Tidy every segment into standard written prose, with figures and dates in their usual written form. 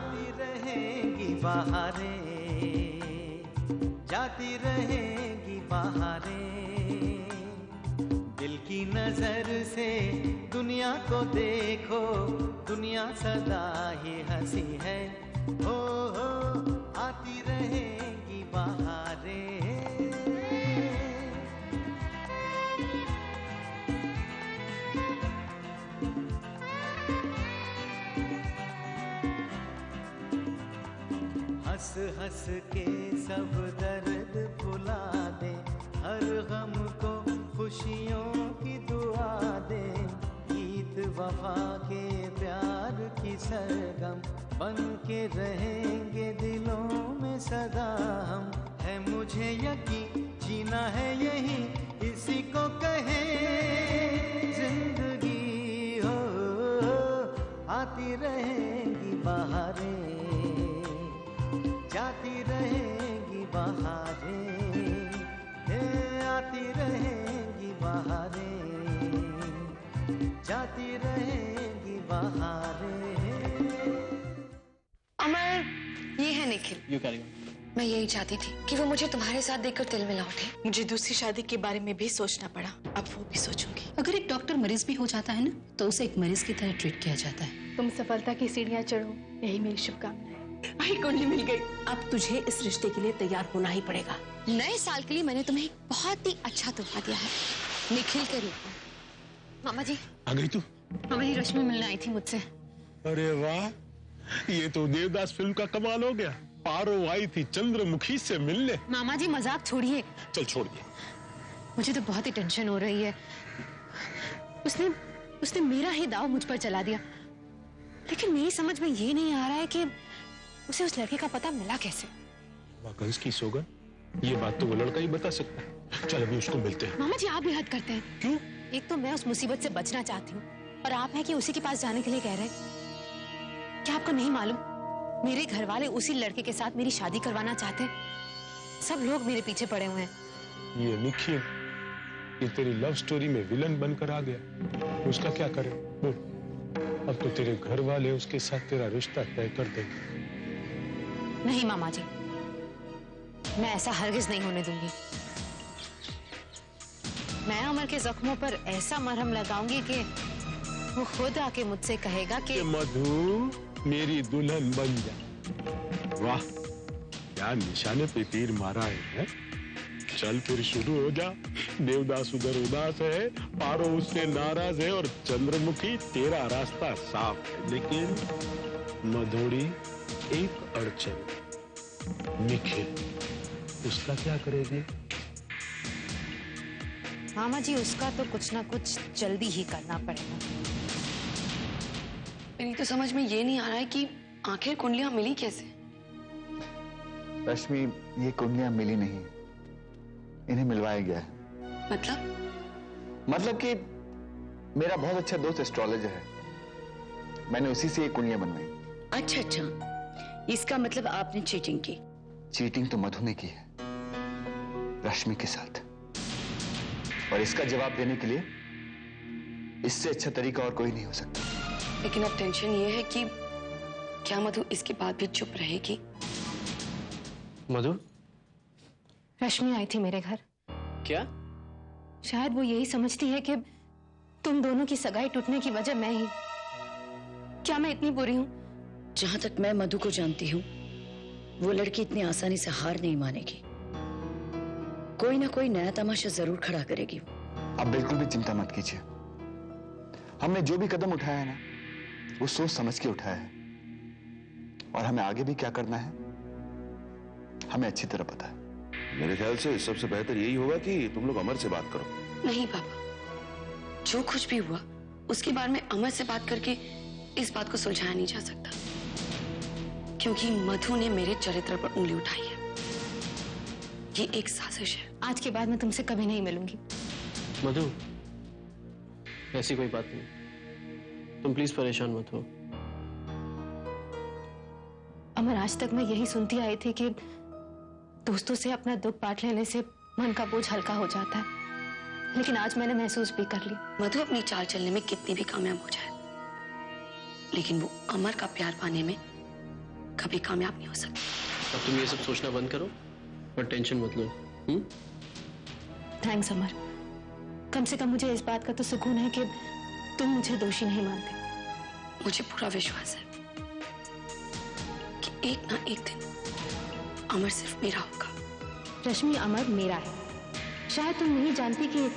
आती रहेंगी बहारें, जाती रहेंगी बहारें। दिल की नजर से दुनिया को देखो, दुनिया सदा ही हंसी है। हो आती रहेंगी बहारें। हंस हंस के सब दर्द भुला दे, हर गम को खुशियों की दुआ दे। गीत वफा के प्यार की सरगम बन के रहेंगे दिलों में सदा हम। है मुझे यकीन जीना है यही, इसी को कहे जिंदगी। हो आती रहेंगी बहारें, जाती रहेंगी बहारें। आती रहेंगी बहारें, जाती रहेंगी बहारें। अमर, ये है निखिल। You carry on. मैं यही चाहती थी कि वो मुझे तुम्हारे साथ देखकर तिल मिला उठे। मुझे दूसरी शादी के बारे में भी सोचना पड़ा, अब वो भी सोचूंगी। अगर एक डॉक्टर मरीज भी हो जाता है ना, तो उसे एक मरीज की तरह ट्रीट किया जाता है। तुम सफलता की सीढ़ियां चढ़ो, यही मेरी शुभकामनाएं। भाई कुंडली मिल गई। अब तुझे इस रिश्ते के लिए तैयार होना ही पड़ेगा। नए साल के लिए मैंने तुम्हें एक बहुत ही अच्छा तोहफा दिया है, निखिल के रूप में। मामा जी आ गई तू? मामा जी, रश्मि मिलने आई थी मुझसे। अरे वाह, ये तो देवदास फिल्म का कमाल हो गया। पारो आई थी चंद्रमुखी से मिलने। मामा जी मजाक छोड़िए। चल छोड़ दे। मुझे तो बहुत ही टेंशन हो रही है। उसने मेरा ही दाव मुझ पर चला दिया, लेकिन मेरी समझ में ये नहीं आ रहा है कि उसे उस लड़के का पता मिला कैसे। कंस की सोगन, ये बात तो वो लड़का ही बता सकता है। चल अभी उसको मिलते हैं। मामा जी आप भी हद करते हैं। क्यों? एक तो मैं उस मुसीबत से बचना चाहती हूँ, और आप हैं कि उसी के पास जाने के लिए कह रहे हैं। क्या आपको नहीं मालूम, मेरे घर वाले उसी लड़के के साथ मेरी शादी करवाना चाहते हैं। सब लोग मेरे पीछे पड़े हुए हैं। ये निखिल, ये तेरी लव स्टोरी में विलन बनकर आ गया, उसका क्या करे बोल? अब तो तेरे घर वाले उसके साथ तेरा रिश्ता तय कर देंगे। नहीं मामा जी, मैं ऐसा हरगिज नहीं होने दूंगी। मैं अमर के जख्मों पर ऐसा मरहम लगाऊंगी कि वो खुद आके मुझसे कहेगा कि मधु मेरी दुल्हन बन जा। वाह, क्या निशाने पे तीर मारा है? चल फिर शुरू हो जा। देवदास उधर उदास है, पारो उससे नाराज है, और चंद्रमुखी तेरा रास्ता साफ है। लेकिन मधुड़ी एक अड़चन, निखिल, उसका क्या करेगी? मामा जी उसका तो कुछ ना कुछ जल्दी ही करना पड़ेगा। मेरी तो समझ में ये नहीं आ रहा है कि आखिर कुंडलियां मिली कैसे। रश्मि, ये कुंडलियां मिली नहीं, इन्हें मिलवाया गया है। मतलब कि मेरा बहुत अच्छा दोस्त एस्ट्रोलॉजर है, मैंने उसी से ये कुंडलियां बनवाई। अच्छा, इसका मतलब आपने चीटिंग की? चीटिंग तो मधु ने की है, रश्मि के साथ, और इसका जवाब देने के लिए इससे अच्छा तरीका और कोई नहीं हो सकता। लेकिन अब टेंशन ये है कि क्या मधु इसके बाद भी चुप रहेगी? मधु, रश्मि आई थी मेरे घर। क्या? शायद वो यही समझती है कि तुम दोनों की सगाई टूटने की वजह मैं ही। क्या मैं इतनी बुरी हूं? जहां तक मैं मधु को जानती हूँ, वो लड़की इतनी आसानी से हार नहीं मानेगी। कोई ना कोई नया तमाशा जरूर खड़ा करेगी। आप बिल्कुल भी चिंता मत कीजिए, हमने जो भी कदम उठाया है ना, वो सोच समझ के उठाया है, और हमें आगे भी क्या करना है हमें अच्छी तरह पता है। मेरे ख्याल से सबसे बेहतर यही होगा कि तुम लोग अमर से बात करो। नहीं पापा, जो कुछ भी हुआ उसके बारे में अमर से बात करके इस बात को सुलझाया नहीं जा सकता, क्योंकि मधु ने मेरे चरित्र पर उंगली उठाई है। ये एक साजिश है। आज के बाद मैं तुमसे कभी नहीं मिलूंगी। मधु, ऐसी कोई बात नहीं, तुम प्लीज परेशान मत हो। अमर, आज तक मैं यही सुनती आई थी कि दोस्तों से अपना दुख बांट लेने से मन का बोझ हल्का हो जाता है, लेकिन आज मैंने महसूस भी कर ली। मधु अपनी चाल चलने में कितनी भी कामयाब हो जाए, लेकिन वो अमर का प्यार पाने में कभी कामयाब नहीं हो सकती। अब तुम ये सब सोचना बंद करो और टेंशन मत लो। थैंक्स अमर, कम से कम मुझे इस बात का तो सुकून है कि तुम मुझे दोषी नहीं मानते। मुझे पूरा विश्वास है कि एक ना एक दिन अमर सिर्फ मेरा होगा। रश्मि, अमर मेरा है। शायद तुम नहीं जानती कि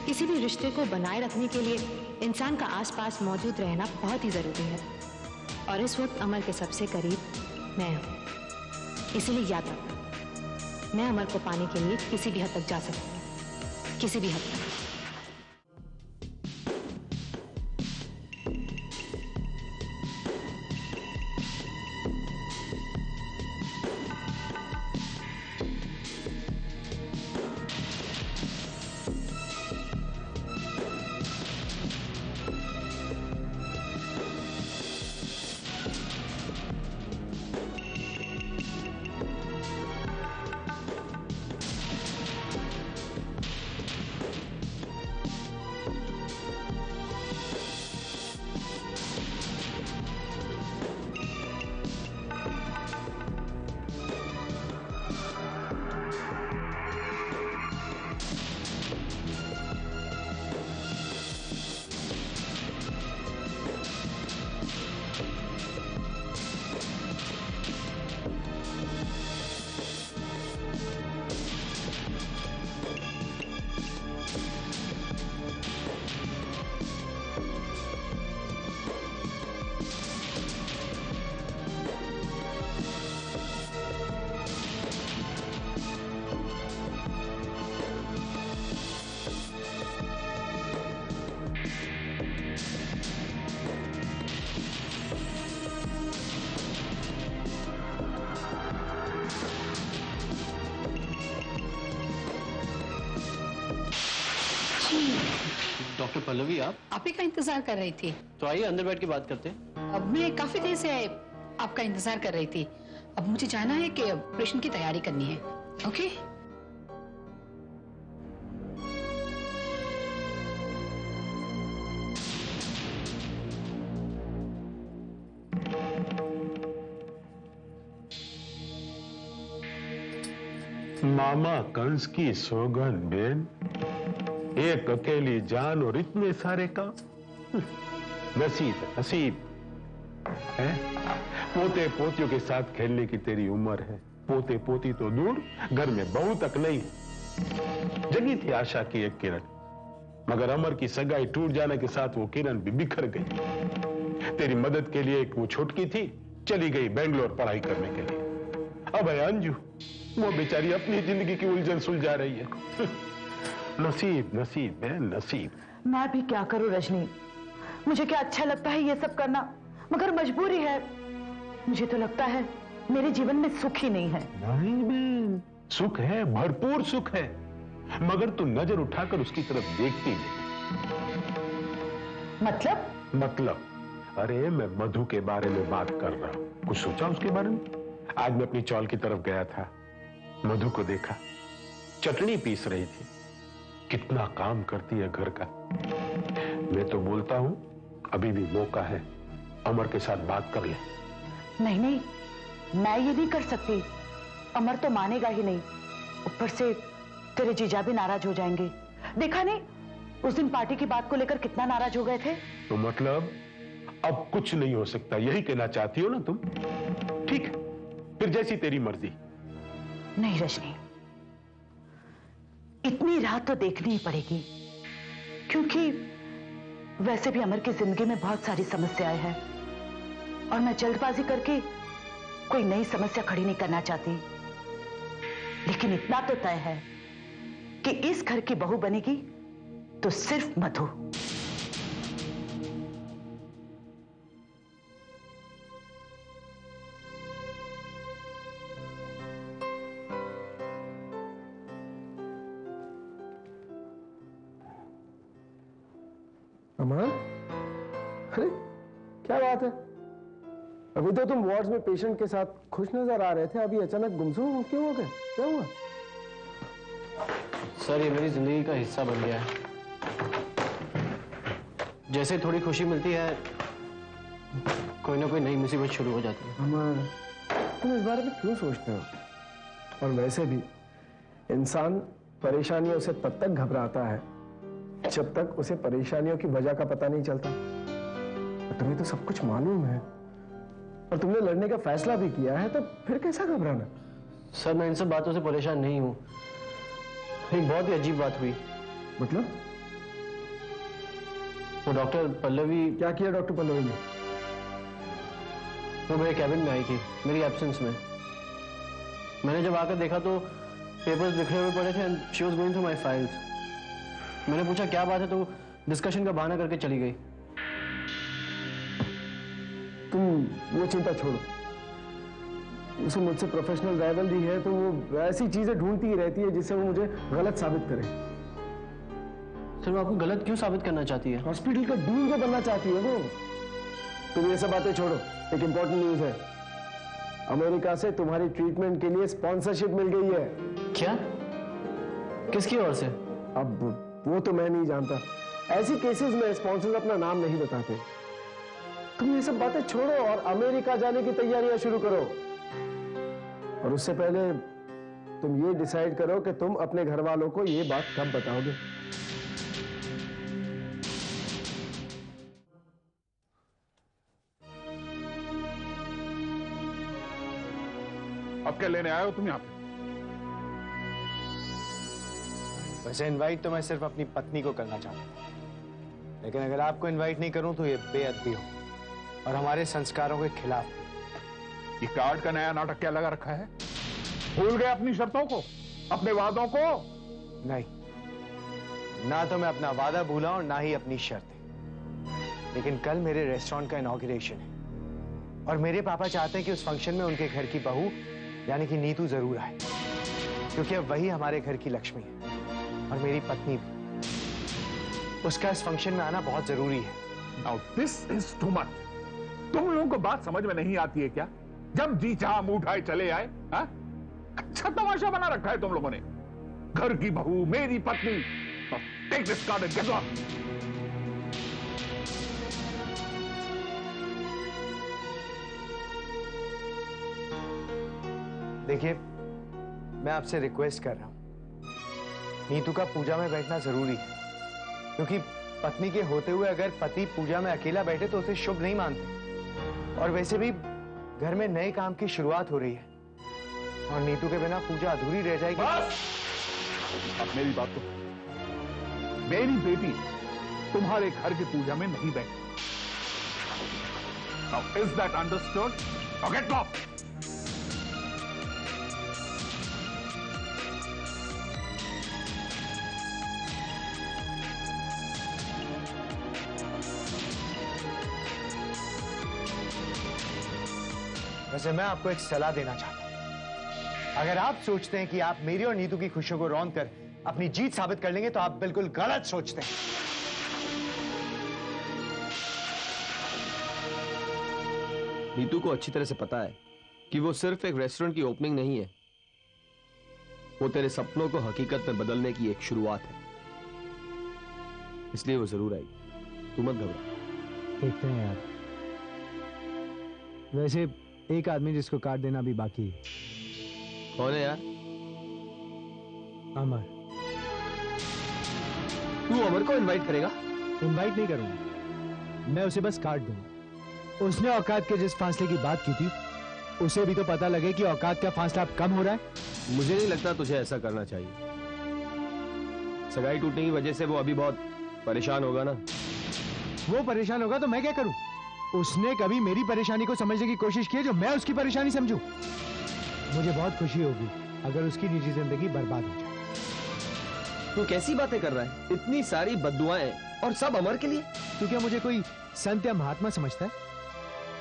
किसी भी रिश्ते को बनाए रखने के लिए इंसान का आसपास मौजूद रहना बहुत ही जरूरी है, और इस वक्त अमर के सबसे करीब मैं हूं। इसीलिए याद रखना, मैं अमर को पाने के लिए किसी भी हद तक जा सकती हूँ, किसी भी हद तक। डॉक्टर पल्लवी, आप ही का इंतजार कर रही थी। तो आइए अंदर बैठ के बात करते हैं। अब मैं काफी देर से आपका इंतजार कर रही थी। अब मुझे जाना है कि ऑपरेशन की तैयारी करनी है। ओके? मामा कंस की सौगन बेन, एक अकेली जान और इतने सारे काम। नसीब है, नसीब है। पोते पोतियों के साथ खेलने की तेरी उम्र है। पोते पोती तो दूर, घर में बहू तक नहीं। जगी थी आशा की एक किरण, मगर अमर की सगाई टूट जाने के साथ वो किरण भी बिखर गई। तेरी मदद के लिए एक वो छोटकी थी, चली गई बेंगलोर पढ़ाई करने के लिए। अब है अंजू, वो बेचारी अपनी जिंदगी की उलझन सुलझा रही है। नसीब, नसीब है, नसीब। मैं भी क्या करूं रजनी, मुझे क्या अच्छा लगता है ये सब करना, मगर मजबूरी है। मुझे तो लगता है मेरे जीवन में सुख ही नहीं है। नहीं बहन, सुख है, भरपूर सुख है, मगर तू नजर उठाकर उसकी तरफ देखती नहीं। मतलब अरे मैं मधु के बारे में बात कर रहा हूं। कुछ सोचा उसके बारे में? आज मैं अपनी चौल की तरफ गया था, मधु को देखा, चटनी पीस रही थी। कितना काम करती है घर का। मैं तो बोलता हूं अभी भी मौका है, अमर के साथ बात कर ले। नहीं नहीं, मैं ये नहीं कर सकती। अमर तो मानेगा ही नहीं, ऊपर से तेरे जीजा भी नाराज हो जाएंगे। देखा नहीं उस दिन पार्टी की बात को लेकर कितना नाराज हो गए थे। तो मतलब अब कुछ नहीं हो सकता, यही कहना चाहती हो ना तुम? ठीक है, फिर जैसी तेरी मर्जी। नहीं रजनी, इतनी रात तो देखनी ही पड़ेगी, क्योंकि वैसे भी अमर की जिंदगी में बहुत सारी समस्याएं हैं और मैं जल्दबाजी करके कोई नई समस्या खड़ी नहीं करना चाहती। लेकिन इतना तो तय है कि इस घर की बहू बनेगी तो सिर्फ मधु। अमर, अरे क्या बात है? अभी तो तुम वार्ड्स में पेशेंट के साथ खुश नजर आ रहे थे, अभी अचानक गुमसुम क्यों हो गए? क्या हुआ? सर, ये मेरी जिंदगी का हिस्सा बन गया है। जैसे थोड़ी खुशी मिलती है, कोई ना कोई नई मुसीबत शुरू हो जाती है। अमर, तुम इस बारे में क्यों सोचते हो? और वैसे भी इंसान परेशानियों से तब तक घबराता है जब तक उसे परेशानियों की वजह का पता नहीं चलता। तुम्हें तो सब कुछ मालूम है और तुमने लड़ने का फैसला भी किया है, तो फिर कैसा घबराना? सर मैं इन सब बातों से परेशान नहीं हूँ। एक बहुत ही अजीब बात हुई। मतलब? वो डॉक्टर पल्लवी। क्या किया डॉक्टर पल्लवी ने? वो मेरे कैबिन में आई थी मेरी एब्सेंस में। मैंने जब आकर देखा तो पेपर्स बिखरे हुए पड़े थे and she was going through my files. मैंने पूछा क्या बात है तो डिस्कशन का बहाना करके चली गई। तुम वो चिंता छोड़ो, उसे मुझसे प्रोफेशनल राइवलरी है तो वो ऐसी चीजें ढूंढती ही रहती है जिससे वो मुझे गलत साबित करे। सर वो आपको गलत क्यों साबित करना चाहती है? हॉस्पिटल का डीन जो बनना चाहती है वो। तुम ये सब बातें छोड़ो, एक इंपॉर्टेंट न्यूज है। अमेरिका से तुम्हारी ट्रीटमेंट के लिए स्पॉन्सरशिप मिल गई है। क्या? किसकी ओर से? अब वो तो मैं नहीं जानता। ऐसी केसेस में स्पॉन्सर्स अपना नाम नहीं बताते। तुम ये सब बातें छोड़ो और अमेरिका जाने की तैयारियां शुरू करो। और उससे पहले तुम ये डिसाइड करो कि तुम अपने घर वालों को ये बात कब बताओगे। अब क्या लेने आए हो तुम यहाँ पे? वैसे इनवाइट तो मैं सिर्फ अपनी पत्नी को करना चाहता हूं, लेकिन अगर आपको इनवाइट नहीं करूं तो ये बेअदबी हो और हमारे संस्कारों के खिलाफ। ये कार्ड का नया नाटक क्या लगा रखा है? भूल गए अपनी शर्तों को, अपने वादों को? नहीं, ना तो मैं अपना वादा भूला और ना ही अपनी शर्तें। लेकिन कल मेरे रेस्टोरेंट का इनॉग्रेशन है और मेरे पापा चाहते हैं कि उस फंक्शन में उनके घर की बहू यानी कि नीतू जरूर आए, क्योंकि अब वही हमारे घर की लक्ष्मी है और मेरी पत्नी भी। उसका इस फंक्शन में आना बहुत जरूरी है। Now this is too much. तुम लोगों को बात समझ में नहीं आती है क्या? जब जी चाह मुंह उठाए चले आए। हा? अच्छा तमाशा बना रखा है तुम लोगों ने। घर की बहू, मेरी पत्नी। Take this card and get lost. देखिए, मैं आपसे रिक्वेस्ट कर रहा हूं, नीतू का पूजा में बैठना जरूरी है, क्योंकि पत्नी के होते हुए अगर पति पूजा में अकेला बैठे तो उसे शुभ नहीं मानते। और वैसे भी घर में नए काम की शुरुआत हो रही है और नीतू के बिना पूजा अधूरी रह जाएगी। अब मेरी बात तो, मेरी बेटी तुम्हारे घर की पूजा में नहीं बैठी। Now is that understood? Now get lost. वैसे मैं आपको एक सलाह देना चाहता हूं। अगर आप सोचते हैं कि आप मेरी और नीतू की खुशियों को रौंद कर अपनी जीत साबित कर लेंगे तो आप बिल्कुल गलत सोचते हैं। नीतू को अच्छी तरह से पता है कि वो सिर्फ एक रेस्टोरेंट की ओपनिंग नहीं है, वो तेरे सपनों को हकीकत में बदलने की एक शुरुआत है। इसलिए वो जरूर आएगी, तू मत घबरा। देखते हैं यार। वैसे एक आदमी जिसको कार्ड देना भी बाकी है। कौन है यार? अमर। तू अमर को इनवाइट करेगा? इनवाइट नहीं करूंगा, मैं उसे बस कार्ड दूंगा। उसने औकात के जिस फासले की बात की थी, उसे भी तो पता लगे कि औकात का फासला अब कम हो रहा है। मुझे नहीं लगता तुझे ऐसा करना चाहिए। सगाई टूटने की वजह से वो अभी बहुत परेशान होगा ना। वो परेशान होगा तो मैं क्या करूं? उसने कभी मेरी परेशानी को समझने की कोशिश की है जो मैं उसकी परेशानी समझूं? मुझे बहुत खुशी होगी अगर उसकी निजी जिंदगी बर्बाद हो जाए। तू कैसी बातें कर रहा है? इतनी सारी बद्दुआएं और सब अमर के लिए? तू क्या मुझे कोई संत या महात्मा समझता है?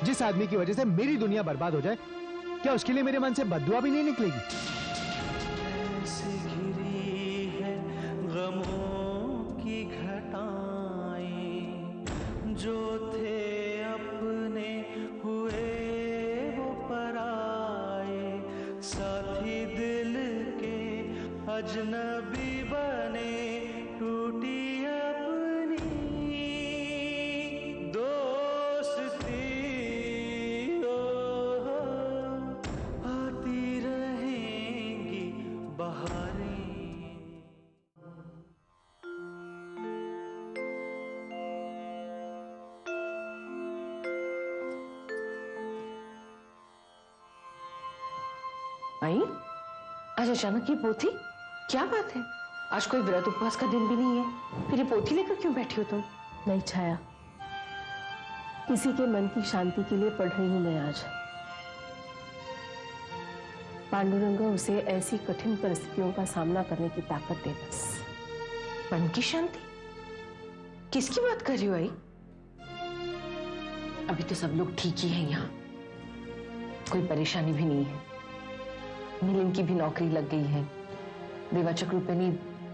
जिस आदमी की वजह से मेरी दुनिया बर्बाद हो जाए, क्या उसके लिए मेरे मन से बद्दुआ भी नहीं निकलेगी? घिरी है गमों की घटाएं, जो थे अपने हुए वो पराए, साथी दिल के अजनबी बने, टूटी अपनी दोस्ती। आई आज अचानक ये पोथी, क्या बात है? आज कोई व्रत उपवास का दिन भी नहीं है, फिर ये पोथी लेकर क्यों बैठी हो तुम? नहीं छाया, किसी के मन की शांति के लिए पढ़ रही हूं मैं आज। पांडुरंग उसे ऐसी कठिन परिस्थितियों का सामना करने की ताकत दे बस। मन की शांति? किसकी बात कर रही हो आई? अभी तो सब लोग ठीक ही हैं यहाँ, कोई परेशानी भी नहीं है। मिलिंद की भी नौकरी लग गई है, देवाचक रूपेणी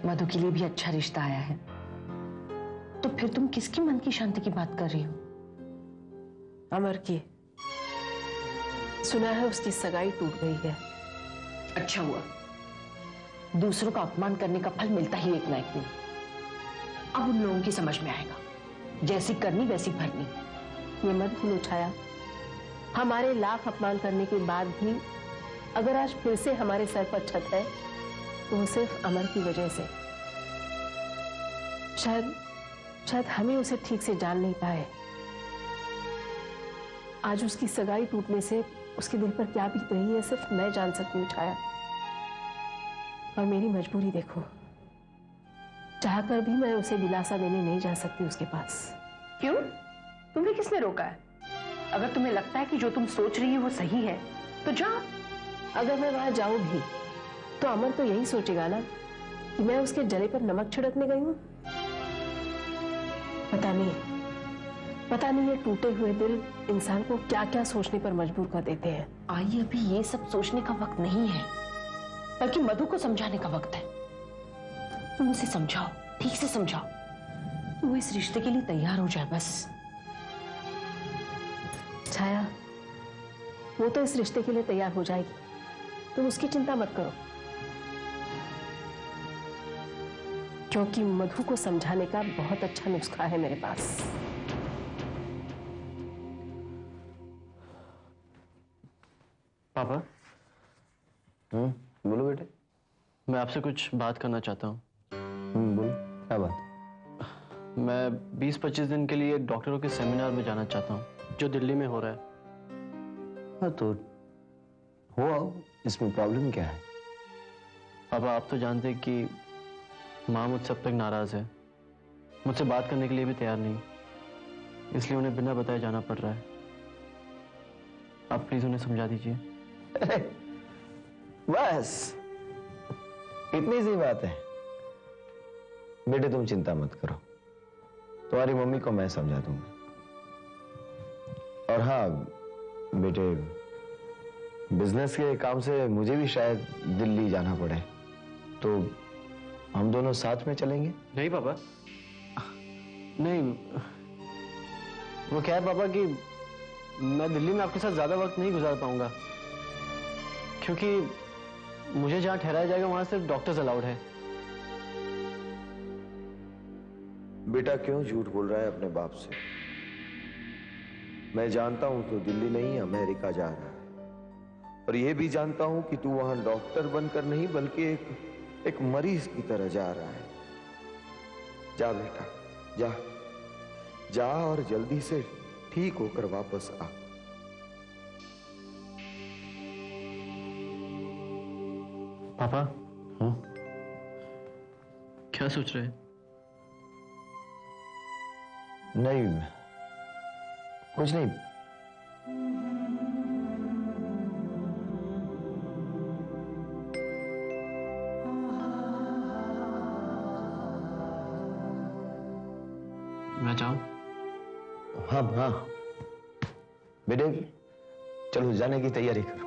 मधु के लिए भी अच्छा रिश्ता आया है। तो फिर तुम किसकी मन की शांति की बात कर रही हो? अमर की। सुना है उसकी सगाई टूट गई है। अच्छा हुआ, दूसरों का अपमान करने का फल मिलता ही एक ना एक दिन। अब उन लोगों की समझ में आएगा, जैसी करनी वैसी भरनी। ये मत भूलो छाया, हमारे लाख अपमान करने के बाद भी अगर आज फिर से हमारे सर पर छत है तो वो सिर्फ अमर की वजह से। शायद हमें उसे ठीक से जान नहीं पाए। आज उसकी सगाई टूटने से उसके दिल पर क्या बीत रही है सिर्फ मैं जान सकती हूँ छाया। और मेरी मजबूरी देखो, चाहकर भी मैं उसे दिलासा देने नहीं जा सकती उसके पास। क्यों? तुम्हें किसने रोका है? अगर तुम्हें लगता है कि जो तुम सोच रही हो वो सही है तो जाओ। अगर मैं वहां जाऊं भी तो अमर तो यही सोचेगा ना कि मैं उसके जले पर नमक छिड़कने गई हूं। पता नहीं ये टूटे हुए दिल इंसान को क्या क्या सोचने पर मजबूर कर देते हैं। आइए, अभी ये सब सोचने का वक्त नहीं है, बल्कि मधु को समझाने का वक्त है। तुम उसे समझाओ, ठीक से समझाओ, वो इस रिश्ते के लिए तैयार हो जाए बस। छाया, वो तो इस रिश्ते के लिए तैयार हो जाएगी, तुम उसकी चिंता मत करो। क्योंकि मधु को समझाने का बहुत अच्छा नुस्खा है मेरे पास। पापा। बोलो बेटे। मैं आपसे कुछ बात करना चाहता हूँ। बोलो, क्या बात? मैं 20-25 दिन के लिए डॉक्टरों के सेमिनार में जाना चाहता हूँ जो दिल्ली में हो रहा है। हाँ तो हो आओ, इसमें प्रॉब्लम क्या है? पापा, आप तो जानते हैं कि माँ मुझसे अब तक नाराज है, मुझसे बात करने के लिए भी तैयार नहीं, इसलिए उन्हें बिना बताए जाना पड़ रहा है। आप प्लीज उन्हें समझा दीजिए। बस इतनी सी बात है बेटे, तुम चिंता मत करो, तुम्हारी मम्मी को मैं समझा दूंगा। और हाँ बेटे, बिजनेस के काम से मुझे भी शायद दिल्ली जाना पड़े, तो हम दोनों साथ में चलेंगे। नहीं पापा, नहीं। वो क्या है पापा कि मैं दिल्ली में आपके साथ ज्यादा वक्त नहीं गुजार पाऊंगा, क्योंकि मुझे जहां ठहराया जाएगा वहां सिर्फ डॉक्टर्स अलाउड है। बेटा क्यों झूठ बोल रहा है अपने बाप से? मैं जानता हूं तू दिल्ली नहीं अमेरिका जा रहा है, और यह भी जानता हूं कि तू वहां डॉक्टर बनकर नहीं बल्कि एक मरीज की तरह जा रहा है। जा बेटा, जा जा और जल्दी से ठीक होकर वापस आ। पापा। क्या सोच रहे हैं? नहीं, कुछ नहीं। मैं जाऊं? हाँ हाँ बेटे, चलो जाने की तैयारी करो।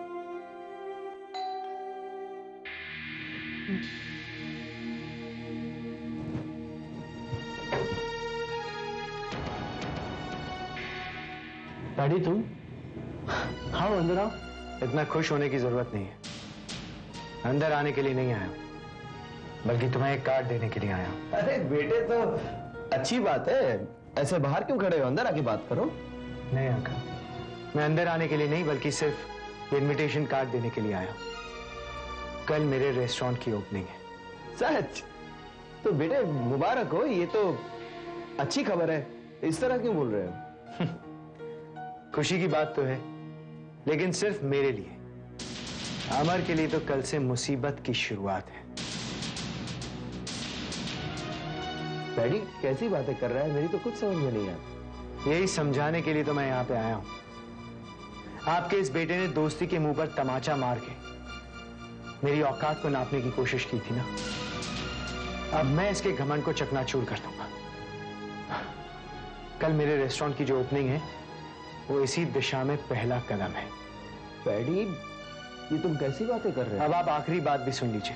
डैडी तुम? हाँ अंदर आओ। इतना खुश होने की जरूरत नहीं है। अंदर आने के लिए नहीं आया, बल्कि तुम्हें एक कार्ड देने के लिए आया। अरे बेटे, तो अच्छी बात है, ऐसे बाहर क्यों खड़े हो? अंदर आके बात करो। नहीं अंकल, मैं अंदर आने के लिए नहीं बल्कि सिर्फ इनविटेशन कार्ड देने के लिए आया। कल मेरे रेस्टोरेंट की ओपनिंग है। सच? तो बेटे मुबारक हो, ये तो अच्छी खबर है। इस तरह क्यों बोल रहे हो? खुशी की बात तो है, लेकिन सिर्फ मेरे लिए। अमर के लिए तो कल से मुसीबत की शुरुआत है। डैडी कैसी बातें कर रहा है, मेरी तो कुछ समझ में नहीं आता। यही समझाने के लिए तो मैं यहां पे आया हूं। आपके इस बेटे ने दोस्ती के मुंह पर तमाचा मार के मेरी औकात को नापने की कोशिश की थी ना, अब मैं इसके घमंड को चकनाचूर कर दूंगा। कल मेरे रेस्टोरेंट की जो ओपनिंग है वो इसी दिशा में पहला कदम है। डैडी ये तुम कैसी बातें कर रहे हो? अब आप आखिरी बात भी सुन लीजिए।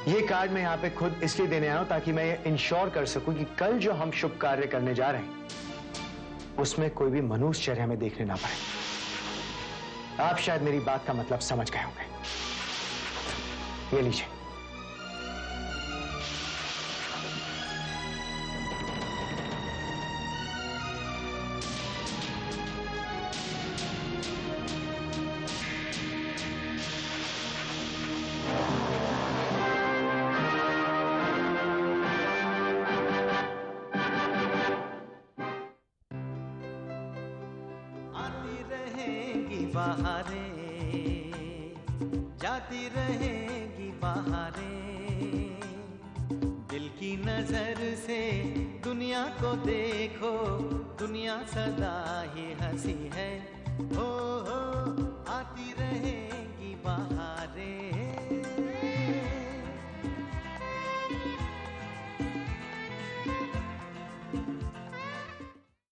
ये कार्ड मैं यहाँ पे खुद इसलिए देने आया हूं ताकि मैं ये इंश्योर कर सकूं कि कल जो हम शुभ कार्य करने जा रहे हैं उसमें कोई भी मनुष्यचर्या हमें देखने ना पाए। आप शायद मेरी बात का मतलब समझ गए होंगे। ये लीजिए। बहारें जाती रहेंगी बहारें, दिल की नजर से दुनिया को देखो, दुनिया सदा ही हंसी